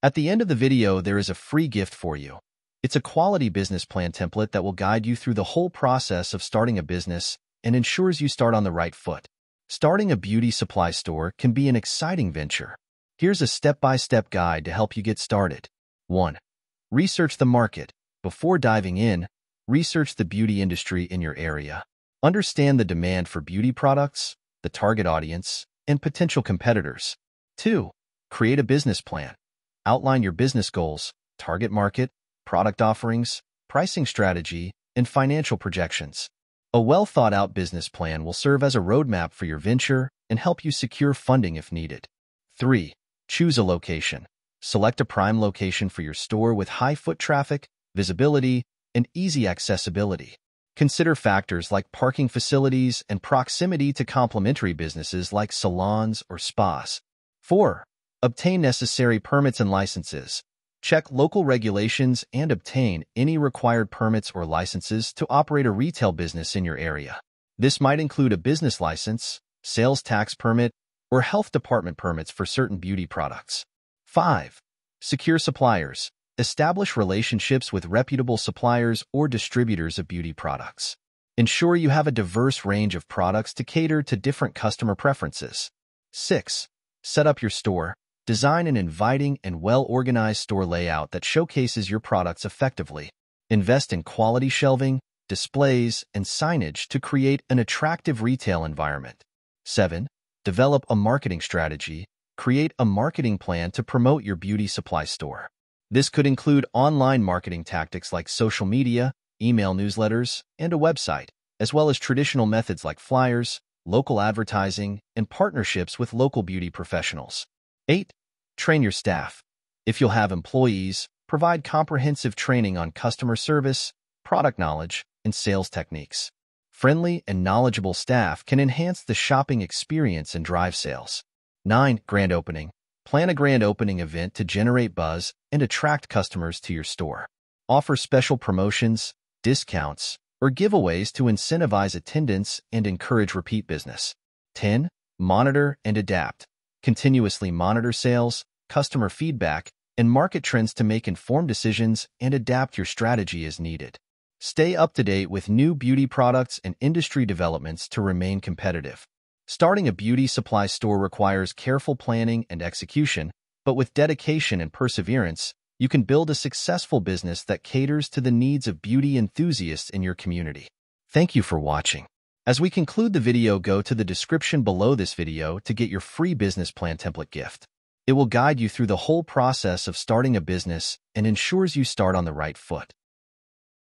At the end of the video, there is a free gift for you. It's a quality business plan template that will guide you through the whole process of starting a business and ensures you start on the right foot. Starting a beauty supply store can be an exciting venture. Here's a step-by-step guide to help you get started. 1. Research the market. Before diving in, research the beauty industry in your area. Understand the demand for beauty products, the target audience, and potential competitors. 2. Create a business plan. Outline your business goals, target market, product offerings, pricing strategy, and financial projections. A well-thought-out business plan will serve as a roadmap for your venture and help you secure funding if needed. 3. Choose a location. Select a prime location for your store with high foot traffic, visibility, and easy accessibility. Consider factors like parking facilities and proximity to complementary businesses like salons or spas. 4. Obtain necessary permits and licenses. Check local regulations and obtain any required permits or licenses to operate a retail business in your area. This might include a business license, sales tax permit, or health department permits for certain beauty products. 5. Secure suppliers. Establish relationships with reputable suppliers or distributors of beauty products. Ensure you have a diverse range of products to cater to different customer preferences. 6. Set up your store. Design an inviting and well-organized store layout that showcases your products effectively. Invest in quality shelving, displays, and signage to create an attractive retail environment. 7. Develop a marketing strategy. Create a marketing plan to promote your beauty supply store. This could include online marketing tactics like social media, email newsletters, and a website, as well as traditional methods like flyers, local advertising, and partnerships with local beauty professionals. 8. Train your staff. If you'll have employees, provide comprehensive training on customer service, product knowledge, and sales techniques. Friendly and knowledgeable staff can enhance the shopping experience and drive sales. 9. Grand opening. Plan a grand opening event to generate buzz and attract customers to your store. Offer special promotions, discounts, or giveaways to incentivize attendance and encourage repeat business. 10. Monitor and adapt. Continuously monitor sales, customer feedback, and market trends to make informed decisions and adapt your strategy as needed. Stay up to date with new beauty products and industry developments to remain competitive. Starting a beauty supply store requires careful planning and execution, but with dedication and perseverance, you can build a successful business that caters to the needs of beauty enthusiasts in your community. Thank you for watching. As we conclude the video, go to the description below this video to get your free business plan template gift. It will guide you through the whole process of starting a business and ensures you start on the right foot.